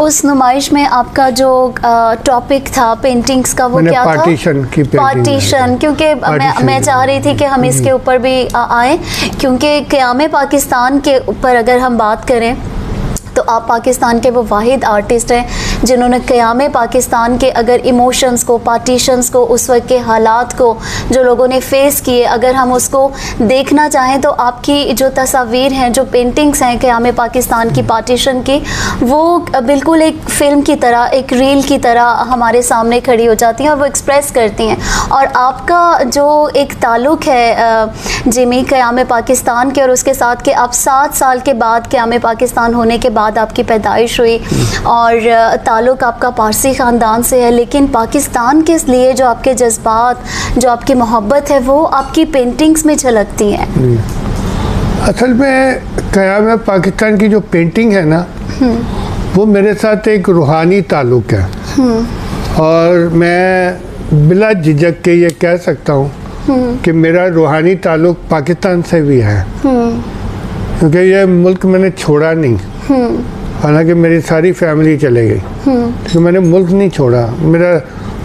उस नुमाइश में आपका जो टॉपिक था पेंटिंग्स का वो क्या था? पार्टीशन। क्योंकि मैं चाह रही थी कि हम इसके ऊपर भी आए, क्योंकि क़याम पाकिस्तान के ऊपर अगर हम बात करें तो आप पाकिस्तान के वो वाहिद आर्टिस्ट हैं जिन्होंने क़याम पाकिस्तान के अगर इमोशंस को, पार्टीशंस को, उस वक्त के हालात को जो लोगों ने फ़ेस किए, अगर हम उसको देखना चाहें तो आपकी जो तस्वीर हैं, जो पेंटिंग्स हैं क़याम पाकिस्तान की पार्टीशन की, वो बिल्कुल एक फ़िल्म की तरह, एक रील की तरह हमारे सामने खड़ी हो जाती हैं और वो एक्सप्रेस करती हैं। और आपका जो एक ताल्लुक़ है जिमी क़याम पाकिस्तान के, और उसके साथ कि आप 7 साल के बाद क़याम पाकिस्तान होने के बाद आपकी पैदाइश हुई और ताल्लुक़ आपका पारसी ख़ानदान से है, लेकिन पाकिस्तान के लिए जो आपके जज्बात, जो आपकी मोहब्बत है, वो आपकी पेंटिंग्स में झलकती हैं। असल में क़याम पाकिस्तान की जो पेंटिंग है ना, वो मेरे साथ एक रूहानी ताल्लुक़ है। और मैं बिला झिझक के ये कह सकता हूँ कि मेरा रूहानी ताल्लुक़ पाकिस्तान से भी है, क्योंकि ये मुल्क मैंने छोड़ा नहीं। हालांकि मेरी सारी फैमिली चले गई, तो मैंने मुल्क नहीं छोड़ा, मेरा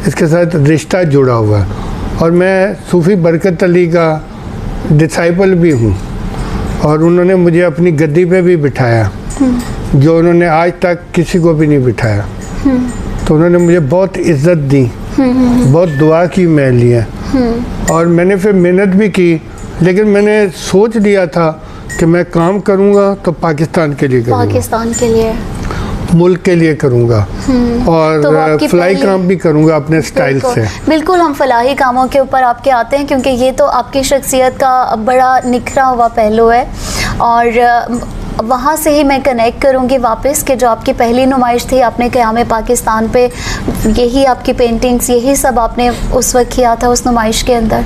इसके साथ रिश्ता जुड़ा हुआ है। और मैं सूफ़ी बरकत अली का डिसाइपल भी हूँ, और उन्होंने मुझे अपनी गद्दी पे भी बिठाया, जो उन्होंने आज तक किसी को भी नहीं बिठाया। तो उन्होंने मुझे बहुत इज़्ज़त दी, बहुत दुआ की मेरे लिए, और मैंने फिर मेहनत भी की। लेकिन मैंने सोच लिया था कि मैं काम करूंगा तो पाकिस्तान के लिए करूंगा, पाकिस्तान के लिए, मुल्क के लिए करूंगा, और तो फलाही काम भी करूंगा अपने स्टाइल से। बिल्कुल, हम फलाही कामों के ऊपर आपके आते हैं, क्योंकि ये तो आपकी शख्सियत का बड़ा निखरा हुआ पहलू है। और वहाँ से ही मैं कनेक्ट करूँगी वापस कि जो आपकी पहली नुमाइश थी आपने क़याम पाकिस्तान पे, यही आपकी पेंटिंग्स, यही सब आपने उस वक्त किया था उस नुमाइश के अंदर,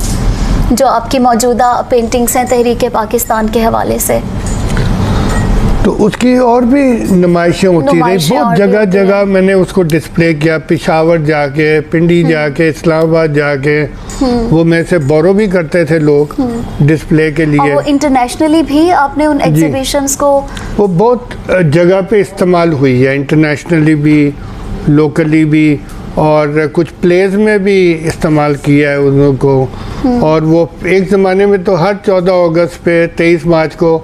जो आपकी मौजूदा पेंटिंग्स हैं तहरीक पाकिस्तान के हवाले से। तो उसकी और भी नुमाइशें होती रही, बहुत जगह जगह मैंने उसको डिस्प्ले किया, पेशावर जाके, पिंडी जाके, इस्लामाबाद जाके, वो मेरे से बोरो भी करते थे लोग डिस्प्ले के लिए। और वो इंटरनेशनली भी आपने उन एग्जीबिशंस को, वो बहुत जगह पे इस्तेमाल हुई है, इंटरनेशनली भी, लोकली भी, और कुछ प्लेस में भी इस्तेमाल किया है उनको। और वो एक ज़माने में तो हर 14 अगस्त पे, 23 मार्च को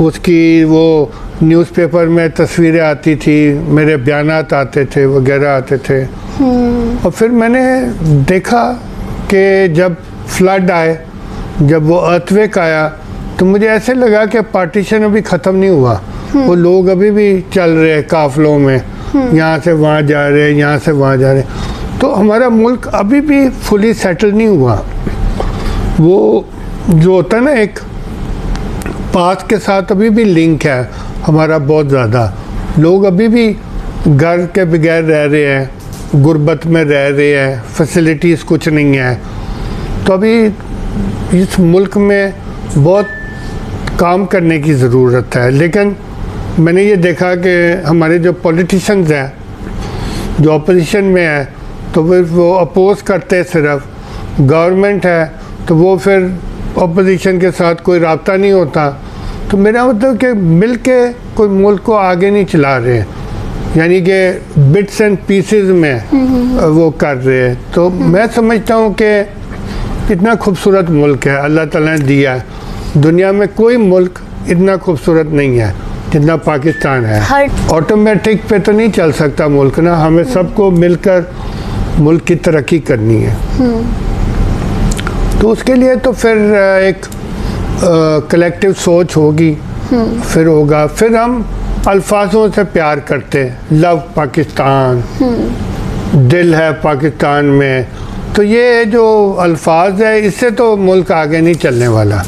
उसकी वो न्यूज़पेपर में तस्वीरें आती थी, मेरे बयानात आते थे, वगैरह आते थे। और फिर मैंने देखा कि जब फ्लड आए, जब वो अर्थक्वेक आया, तो मुझे ऐसे लगा कि पार्टीशन अभी ख़त्म नहीं हुआ, वो लोग अभी भी चल रहे हैं काफ़िलों में, यहाँ से वहाँ जा रहे हैं, यहाँ से वहाँ जा रहे हैं। तो हमारा मुल्क अभी भी फुली सेटल नहीं हुआ। वो जो होता है ना, एक पास के साथ अभी भी लिंक है हमारा बहुत ज़्यादा। लोग अभी भी घर के बगैर रह रहे हैं, गुर्बत में रह रहे हैं, फैसिलिटीज़ कुछ नहीं है। तो अभी इस मुल्क में बहुत काम करने की ज़रूरत है। लेकिन मैंने ये देखा कि हमारे जो पॉलिटिशियंस हैं, जो अपोजिशन में है, तो फिर वो अपोज करते, सिर्फ गवर्नमेंट है तो वो फिर अपोजिशन के साथ कोई राब्ता नहीं होता। तो मेरा मतलब कि मिल के कोई मुल्क को आगे नहीं चला रहे, यानी कि बिट्स एंड पीसेस में वो कर रहे हैं। तो मैं समझता हूँ कि इतना खूबसूरत मुल्क है अल्लाह ताला ने दिया है। दुनिया में कोई मुल्क इतना खूबसूरत नहीं है जितना पाकिस्तान है। ऑटोमेटिक पे तो नहीं चल सकता मुल्क ना, हमें सबको मिलकर मुल्क की तरक्की करनी है। तो उसके लिए तो फिर एक कलेक्टिव सोच होगी, फिर होगा, फिर हम अल्फाजों से प्यार करते हैं, लव पाकिस्तान, दिल है पाकिस्तान में। तो ये जो अल्फाज है, इससे तो मुल्क आगे नहीं चलने वाला।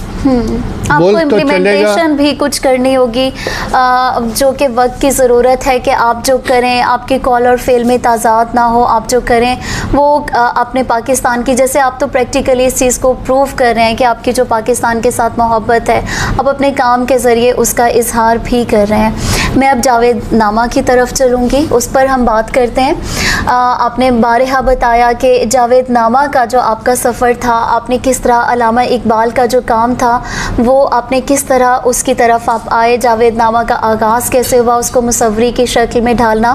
आपको इम्प्लीमेंटेशन भी कुछ करनी होगी, जो कि वक्त की ज़रूरत है कि आप जो करें, आपकी कॉल और फेल में ताज़ाद ना हो, आप जो करें वो अपने पाकिस्तान की, जैसे आप तो प्रैक्टिकली इस चीज़ को प्रूव कर रहे हैं कि आपकी जो पाकिस्तान के साथ मोहब्बत है, आप अपने काम के ज़रिए उसका इजहार भी कर रहे हैं। मैं अब जावेद नामा की तरफ चलूँगी, उस पर हम बात करते हैं। आपने बारहा बताया कि जावेद नामा का जो आपका सफ़र था, आपने किस तरह अल्लामा इकबाल का जो काम था वो वो आपने किस तरह उसकी तरफ आप आए, जावेदनामा का आगाज़ कैसे हुआ, उसको मुसव्वरी की शक्ल में ढालना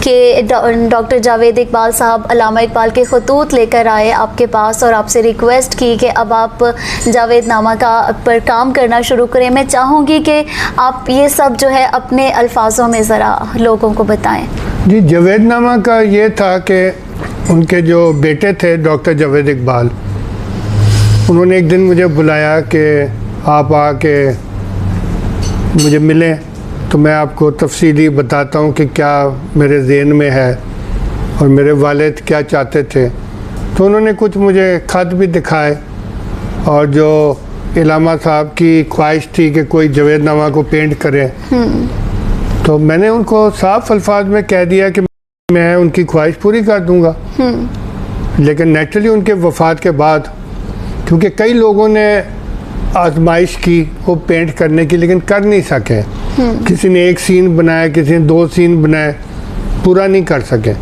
कि डॉक्टर जावेद इकबाल साहब अल्लामा इकबाल के खतूत लेकर आए आपके पास और आपसे रिक्वेस्ट की कि अब आप जावेदनामा का पर काम करना शुरू करें। मैं चाहूँगी कि आप ये सब जो है अपने अल्फाजों में ज़रा लोगों को बताएं। जी, जावेदनामा का ये था कि उनके जो बेटे थे डॉक्टर जावेद इकबाल, उन्होंने एक दिन मुझे बुलाया कि आप आके मुझे मिलें तो मैं आपको तफसीली बताता हूँ कि क्या मेरे ज़हन में है और मेरे वालिद क्या चाहते थे। तो उन्होंने कुछ मुझे ख़त भी दिखाए और जो इलामा साहब की ख्वाहिश थी कि कोई जावेदनामा को पेंट करे, तो मैंने उनको साफ अल्फाज में कह दिया कि मैं उनकी ख्वाहिश पूरी कर दूंगा। लेकिन नेचुरली उनके वफ़ात के बाद, क्योंकि कई लोगों ने आजमाइश की वो पेंट करने की लेकिन कर नहीं सके, किसी ने एक सीन बनाया, किसी ने 2 सीन बनाए, पूरा नहीं कर सके।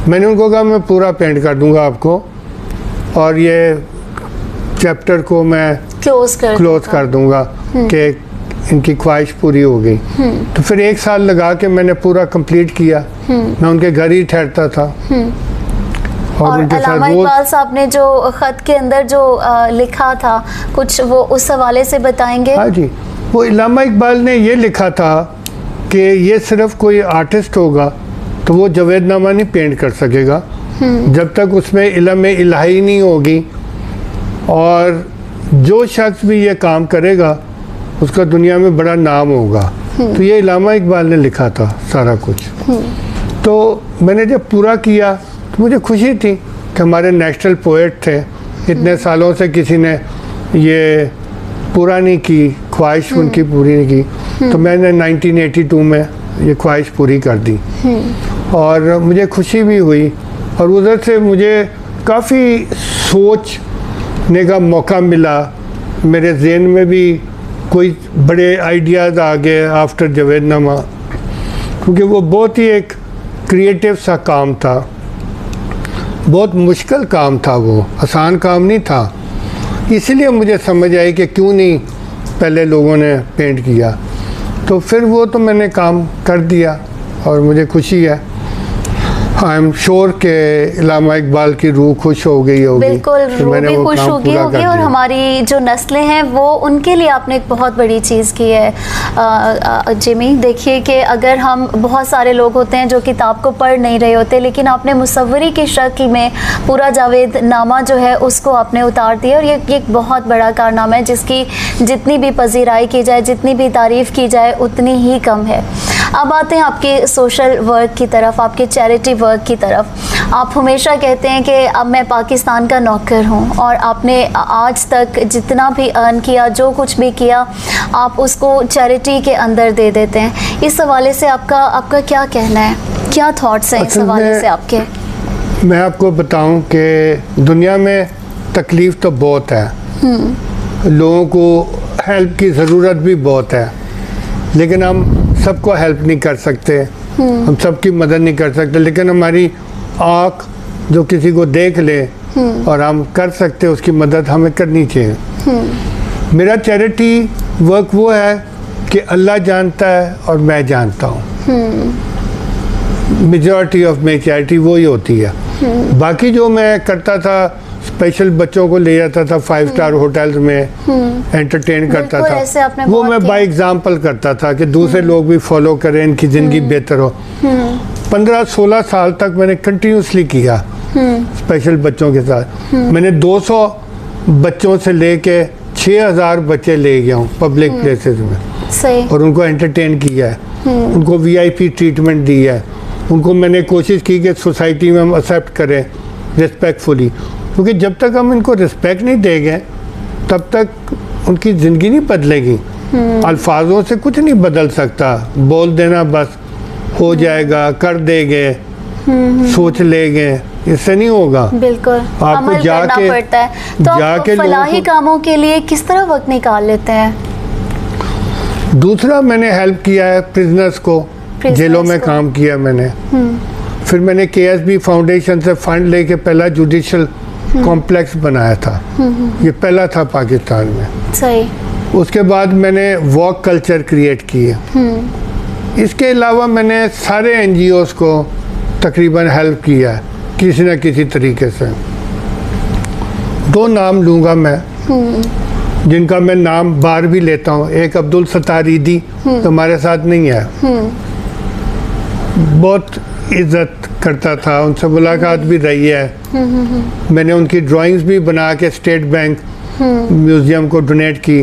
मैंने उनको कहा मैं पूरा पेंट कर दूंगा आपको और ये चैप्टर को मैं क्लोज कर दूंगा कि इनकी ख्वाहिश पूरी हो गई। तो फिर 1 साल लगा के मैंने पूरा कंप्लीट किया। मैं उनके घर ही ठहरता था और अल्लामा इकबाल साहब ने जो ख़त के अंदर जो लिखा था कुछ, वो उस हवाले से बताएंगे। हाँ जी, वो अल्लामा इकबाल ने ये लिखा था कि ये सिर्फ कोई आर्टिस्ट होगा तो वो जावेदनामा नहीं पेंट कर सकेगा जब तक उसमें इल्म इलाही नहीं होगी, और जो शख्स भी ये काम करेगा उसका दुनिया में बड़ा नाम होगा। तो ये अल्लामा इकबाल ने लिखा था सारा कुछ। तो मैंने जब पूरा किया तो मुझे खुशी थी कि हमारे नेशनल पोएट थे, इतने सालों से किसी ने ये पूरा नहीं की, ख्वाहिश उनकी पूरी नहीं की। तो मैंने 1982 में ये ख्वाहिश पूरी कर दी और मुझे खुशी भी हुई और उधर से मुझे काफ़ी सोचने का मौका मिला। मेरे ज़हन में भी कोई बड़े आइडियाज़ आ गए आफ्टर जावेदनामा, क्योंकि वो बहुत ही एक क्रिएटिव सा काम था, बहुत मुश्किल काम था, वो आसान काम नहीं था। इसलिए मुझे समझ आई कि क्यों नहीं पहले लोगों ने पेंट किया। तो फिर वो तो मैंने काम कर दिया और मुझे खुशी है। आई एम श्योर के अल्लामा इकबाल की रूह खुश हो गई होगी। बिल्कुल, रूह भी खुश होगी और हमारी जो नस्लें हैं वो उनके लिए आपने एक बहुत बड़ी चीज़ की है। जिमी, देखिए कि अगर हम, बहुत सारे लोग होते हैं जो किताब को पढ़ नहीं रहे होते, लेकिन आपने मुसव्वरी की शक्ल में पूरा जावेदनामा जो है उसको आपने उतार दिया, और ये एक बहुत बड़ा कारनामा है जिसकी जितनी भी पजीराई की जाए, जितनी भी तारीफ़ की जाए उतनी ही कम है। अब आते हैं आपके सोशल वर्क की तरफ, आपके चैरिटी वर्क की तरफ। आप हमेशा कहते हैं कि अब मैं पाकिस्तान का नौकर हूं, और आपने आज तक जितना भी अर्न किया, जो कुछ भी किया, आप उसको चैरिटी के अंदर दे देते हैं। इस हवाले से आपका क्या कहना है, क्या थॉट्स हैं इस हवाले से आपके? मैं आपको बताऊं कि दुनिया में तकलीफ़ तो बहुत है, लोगों को हेल्प की ज़रूरत भी बहुत है, लेकिन हम सबको हेल्प नहीं कर सकते, हम सबकी मदद नहीं कर सकते, लेकिन हमारी आँख जो किसी को देख ले और हम कर सकते उसकी मदद हमें करनी चाहिए। मेरा चैरिटी वर्क वो है कि अल्लाह जानता है और मैं जानता हूँ। मेजॉरिटी ऑफ मेरी चैरिटी वही होती है। बाकी जो मैं करता था, स्पेशल बच्चों को ले जाता था 5 स्टार होटल्स में, एंटरटेन करता था, वो मैं बाय एग्जांपल करता था कि दूसरे लोग भी फॉलो करें, इनकी ज़िंदगी बेहतर हो। 15-16 साल तक मैंने कंटिन्यूसली किया स्पेशल बच्चों के साथ। मैंने 200 बच्चों से लेके 6000 बच्चे ले गया हूँ पब्लिक प्लेसेस में, सही, और उनको एंटरटेन किया है, उनको VIP ट्रीटमेंट दी है, उनको मैंने कोशिश की कि सोसाइटी में हम एक्सेप्ट करें रिस्पेक्टफुली, क्योंकि जब तक हम इनको रिस्पेक्ट नहीं देंगे तब तक उनकी ज़िंदगी नहीं बदलेगी। अल्फाजों से कुछ नहीं बदल सकता, बोल देना बस हो जाएगा, कर देंगे, सोच लेंगे, इससे नहीं होगा। बिल्कुल, आपको जाके पड़ता है। तो जाके फलाही कामों के लिए किस तरह वक्त निकाल लेते हैं? दूसरा, मैंने हेल्प किया है प्रिजनर्स को, जेलों में काम किया मैंने। फिर मैंने KSB फाउंडेशन से फंड लेके पहला जुडिशल कॉम्प्लेक्स बनाया था, ये पहला था पाकिस्तान में। सही। उसके बाद मैंने वॉक कल्चर क्रिएट किए। इसके अलावा मैंने सारे एनजीओज़ को तकरीबन हेल्प किया है किसी न किसी तरीके से। 2 नाम लूँगा मैं जिनका मैं नाम बार भी लेता हूँ। एक अब्दुल सत्तार ईदी तो हमारे साथ नहीं है, बहुत इज्जत करता था, उनसे मुलाकात भी रही है। मैंने उनकी ड्राइंग्स भी बना के स्टेट बैंक म्यूज़ियम को डोनेट की।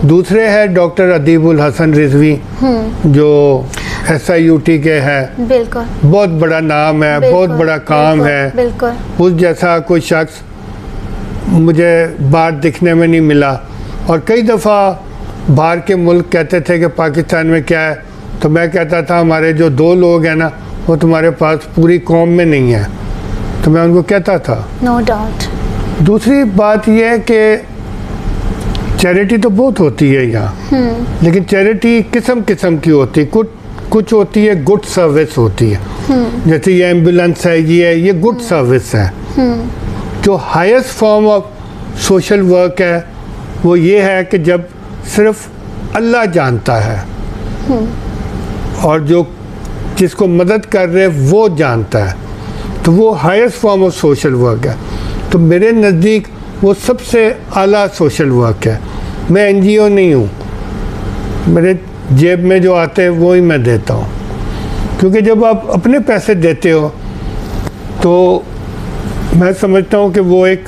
दूसरे हैं डॉक्टर अदीबुल हसन रिजवी जो SIUT के हैं। बिल्कुल, बहुत बड़ा नाम है, बहुत बड़ा काम है। बिल्कुल, उस जैसा कोई शख्स मुझे बाहर दिखने में नहीं मिला। और कई दफ़ा बाहर के मुल्क कहते थे कि पाकिस्तान में क्या है, तो मैं कहता था हमारे जो 2 लोग हैं ना वो तुम्हारे पास पूरी कौम में नहीं है, तो मैं उनको कहता था। No doubt. दूसरी बात यह है कि चैरिटी तो बहुत होती है यहाँ, लेकिन चैरिटी किस्म किस्म की होती है। कुछ होती है गुड सर्विस होती है, जैसे ये एम्बुलेंस है, ये गुड सर्विस है। जो highest form of social work है वो ये है कि जब सिर्फ अल्लाह जानता है और जो जिसको मदद कर रहे वो जानता है, तो वो highest form of social work है। तो मेरे नज़दीक वो सबसे आला सोशल वर्क है। मैं एनजीओ नहीं हूँ, मेरे जेब में जो आते हैं वो ही मैं देता हूँ, क्योंकि जब आप अपने पैसे देते हो तो मैं समझता हूँ कि वो एक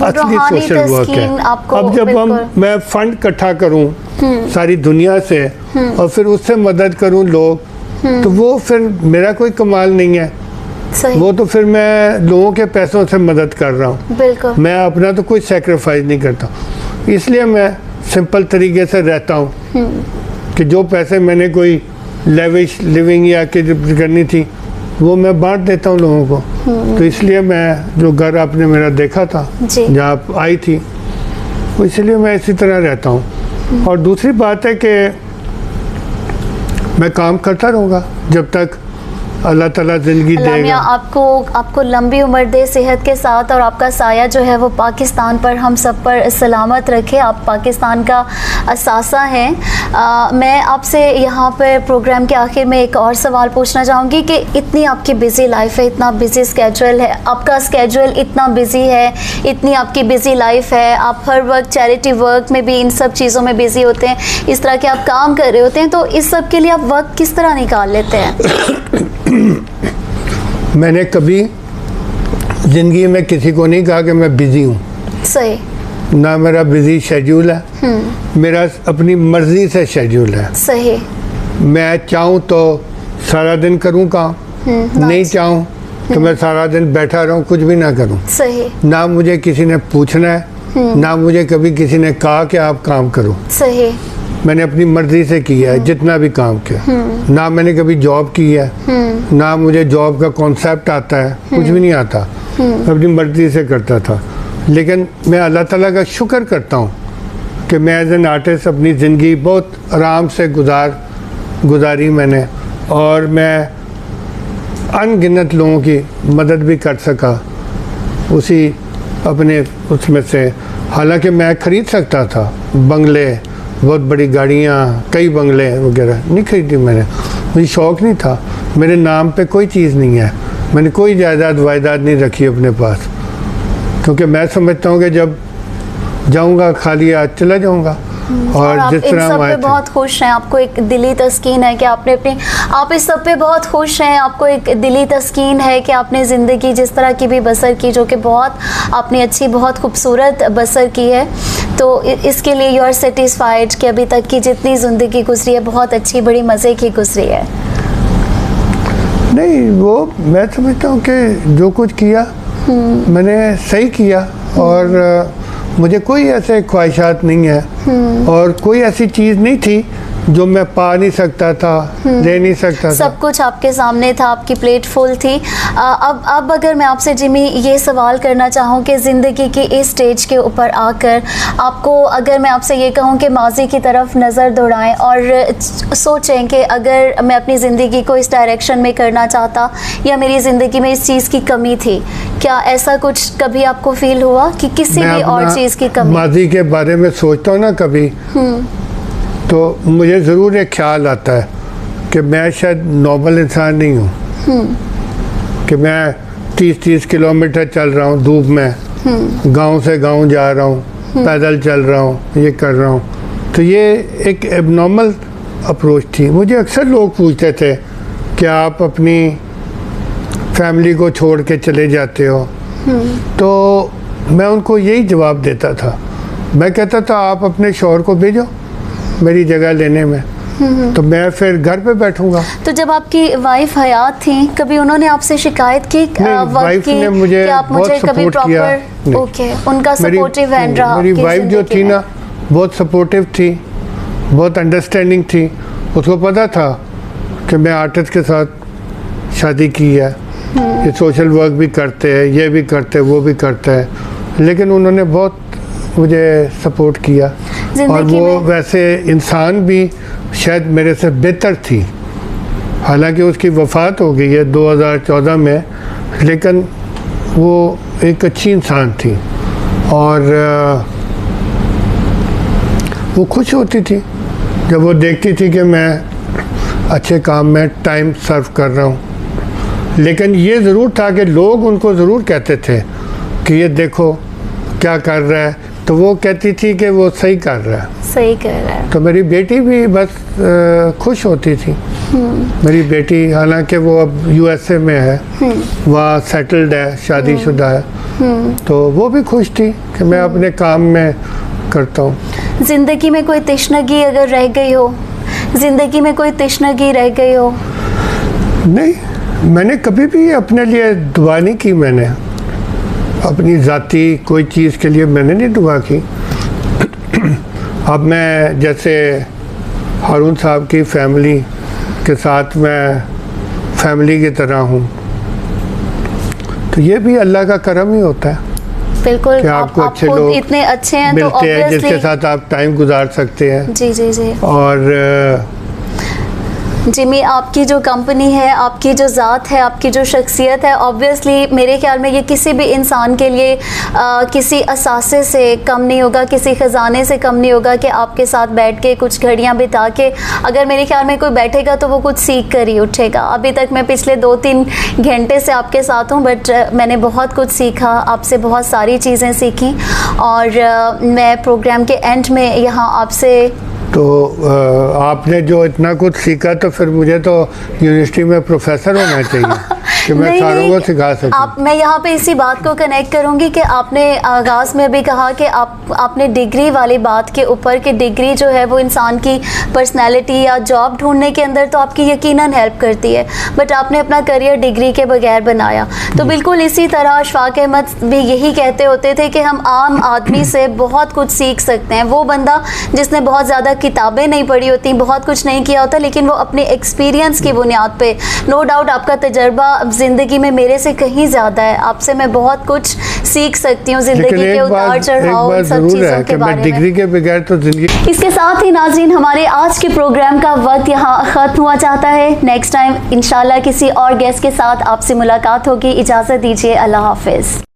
असली सोशल वर्क है। अब जब मैं फंड इकट्ठा करूँ सारी दुनिया से और फिर उससे मदद करूँ लोग, तो वो फिर मेरा कोई कमाल नहीं है। वो तो फिर मैं लोगों के पैसों से मदद कर रहा हूँ। मैं अपना तो कोई सेक्रीफाइस नहीं करता, इसलिए मैं सिंपल तरीके से रहता हूँ कि जो पैसे मैंने कोई लेविश लिविंग या करनी थी वो मैं बांट देता हूँ लोगों को। तो इसलिए मैं जो घर आपने मेरा देखा था जहाँ आप आई थी, वो इसलिए मैं इसी तरह रहता हूँ। और दूसरी बात है कि मैं काम करता रहूँगा जब तक अल्लाह ताला ज़िंदगी देगा। आपको लंबी उम्र दे, सेहत के साथ, और आपका साया जो है वो पाकिस्तान पर, हम सब पर सलामत रखे। आप पाकिस्तान का असासा हैं। मैं आपसे यहाँ पर प्रोग्राम के आखिर में एक और सवाल पूछना चाहूँगी कि इतनी आपकी बिज़ी लाइफ है, इतना बिज़ी स्केड्यूल है, आपका स्केड्यूल इतना बिज़ी है, इतनी आपकी बिज़ी लाइफ है, आप हर वक्त चैरिटी वर्क में भी इन सब चीज़ों में बिज़ी होते हैं, इस तरह के आप काम कर रहे होते हैं, तो इस सब के लिए आप वक्त किस तरह निकाल लेते हैं? मैंने कभी ज़िंदगी में किसी को नहीं कहा कि मैं बिज़ी हूँ। सही। ना मेरा बिज़ी शेड्यूल है, मेरा अपनी मर्ज़ी से शेड्यूल है। सही। मैं चाहूँ तो सारा दिन करूँ काम, नहीं चाहूँ तो मैं सारा दिन बैठा रहूँ, कुछ भी ना करूँ। सही। ना मुझे किसी ने पूछना है, ना मुझे कभी किसी ने कहा कि आप काम करो। सही। मैंने अपनी मर्जी से किया है जितना भी काम किया। ना मैंने कभी जॉब की है, ना मुझे जॉब का कॉन्सेप्ट आता है, कुछ भी नहीं आता। मैं अपनी मर्जी से करता था। लेकिन मैं अल्लाह ताला का शुक्र करता हूँ कि मैं एज एन आर्टिस्ट अपनी ज़िंदगी बहुत आराम से गुजारी मैंने, और मैं अनगिनत लोगों की मदद भी कर सका उसी अपने उसमें से। हालांकि मैं ख़रीद सकता था बंगले, बहुत बड़ी गाड़ियाँ, कई बंगले वगैरह, नहीं खरीदी मैंने, मुझे शौक़ नहीं था। मेरे नाम पे कोई चीज़ नहीं है, मैंने कोई जायदाद वायदाद नहीं रखी अपने पास, क्योंकि मैं समझता हूँ कि जब जाऊँगा खाली हाथ चला जाऊँगा। और जिस तरह आप पे बहुत खुश हैं, आपको एक दिली तस्कीन है कि आप इस सब पे बहुत खुश हैं, आपको एक दिली तस्कीन है कि आपने ज़िंदगी जिस तरह की भी बसर की, जो कि बहुत आपने अच्छी, बहुत खूबसूरत बसर की है, तो इसके लिए यू आर सेटिस्फाइड कि अभी तक की जितनी ज़िंदगी गुजरी है बहुत अच्छी, बड़ी मज़े की गुजरी है? नहीं, वो मैं समझता हूँ कि जो कुछ किया मैंने सही किया, और मुझे कोई ऐसे ख्वाहिशात नहीं है, और कोई ऐसी चीज़ नहीं थी जो मैं पा नहीं सकता था, ले नहीं सकता था। सब कुछ आपके सामने था, आपकी प्लेट फुल थी। अब अगर मैं आपसे जिमी ये सवाल करना चाहूँ कि ज़िंदगी की इस स्टेज के ऊपर आकर आपको, अगर मैं आपसे ये कहूँ कि माजी की तरफ नज़र दौड़ाएं और सोचें कि अगर मैं अपनी ज़िंदगी को इस डायरेक्शन में करना चाहता या मेरी ज़िंदगी में इस चीज़ की कमी थी, क्या ऐसा कुछ कभी आपको फील हुआ कि किसी भी और चीज़ की कमी? माजी के बारे में सोचता हूँ ना कभी, तो मुझे ज़रूर एक ख्याल आता है कि मैं शायद नॉर्मल इंसान नहीं हूँ, कि मैं 30-30 किलोमीटर चल रहा हूँ धूप में, गांव से गांव जा रहा हूँ, पैदल चल रहा हूँ, ये कर रहा हूँ। तो ये एक एबनॉर्मल अप्रोच थी। मुझे अक्सर लोग पूछते थे कि आप अपनी फैमिली को छोड़ के चले जाते हो, तो मैं उनको यही जवाब देता था। मैं कहता था आप अपने शौहर को भेजो मेरी जगह लेने में, तो मैं फिर घर पे बैठूंगा। तो जब आपकी वाइफ हयात थी, कभी उन्होंने आपसे शिकायत की वाइफ ने मुझे बहुत सपोर्ट किया। ओके, उनका सपोर्टिव हैंड रहा। मेरी वाइफ जो थी ना, बहुत सपोर्टिव थी, बहुत अंडरस्टैंडिंग थी। उसको पता था कि मैं आर्टिस्ट के साथ शादी की है, ये सोशल वर्क भी करते हैं, ये भी करते हैं, वो भी करते हैं, लेकिन उन्होंने बहुत मुझे सपोर्ट किया। और वो वैसे इंसान भी शायद मेरे से बेहतर थी, हालांकि उसकी वफ़ात हो गई है 2014 में, लेकिन वो एक अच्छी इंसान थी और वो खुश होती थी जब वो देखती थी कि मैं अच्छे काम में टाइम सर्व कर रहा हूँ। लेकिन ये ज़रूर था कि लोग उनको ज़रूर कहते थे कि ये देखो क्या कर रहा है, तो वो कहती थी कि वो सही कर रहा है, सही कर रहा है। तो मेरी बेटी भी बस खुश होती थी। मेरी बेटी, हालांकि वो अब यूएसए में है, वहाँ सेटल्ड है, शादीशुदा है, तो वो भी खुश थी कि मैं अपने काम में करता हूँ। ज़िंदगी में कोई तशनगी अगर रह गई हो, ज़िंदगी में कोई तशनगी रह गई हो? नहीं, मैंने कभी भी अपने लिए दुआ नहीं की। मैंने अपनी ज़ाती कोई चीज़ के लिए मैंने नहीं दुआ की। अब मैं जैसे हारून साहब की फैमिली के साथ मैं फैमिली की तरह हूँ, तो ये भी अल्लाह का करम ही होता है। बिल्कुल, कि आपको अच्छे लोग इतने अच्छे हैं तो मिलते हैं जिसके साथ आप टाइम गुजार सकते हैं। जी जी जी। और जिमी, आपकी जो कंपनी है, आपकी जो ज़ात है, आपकी जो शख्सियत है, ऑब्वियसली मेरे ख्याल में ये किसी भी इंसान के लिए किसी असासे से कम नहीं होगा, किसी ख़जाने से कम नहीं होगा कि आपके साथ बैठ के कुछ घड़ियां बिता के अगर मेरे ख्याल में कोई बैठेगा तो वो कुछ सीख कर ही उठेगा। अभी तक मैं पिछले 2-3 घंटे से आपके साथ हूँ, बट मैंने बहुत कुछ सीखा, आपसे बहुत सारी चीज़ें सीखी और मैं प्रोग्राम के एंड में यहाँ आपसे, तो आपने जो इतना कुछ सीखा तो फिर मुझे तो यूनिवर्सिटी में प्रोफेसर होना चाहिए कि मैं सारों को सिखा सकूं। मैं यहाँ पे इसी बात को कनेक्ट करूँगी कि आपने आगाज़ में भी कहा कि आपने डिग्री वाली बात के ऊपर कि डिग्री जो है वो इंसान की पर्सनैलिटी या जॉब ढूंढने के अंदर तो आपकी यकीनन हेल्प करती है, बट आपने अपना करियर डिग्री के बगैर बनाया। तो बिल्कुल इसी तरह अशफाक अहमद भी यही कहते होते थे कि हम आम आदमी से बहुत कुछ सीख सकते हैं। वो बंदा जिसने बहुत ज़्यादा किताबें नहीं पढ़ी होती, बहुत कुछ नहीं किया होता, लेकिन वो अपने एक्सपीरियंस की बुनियाद पे, नो डाउट आपका तजर्बा ज़िंदगी में मेरे से कहीं ज़्यादा है, आपसे मैं बहुत कुछ सीख सकती हूँ ज़िंदगी के उतार चढ़ाव, सब चीज़ों के बारे में। डिग्री के बगैर तो जिंदगी। इसके साथ ही नाज़रीन, हमारे आज के प्रोग्राम का वक्त यहाँ ख़त्म हुआ चाहता है। नेक्स्ट टाइम इंशाल्लाह किसी और गेस्ट के साथ आपसे मुलाकात होगी। इजाज़त दीजिए, अल्लाह हाफिज़।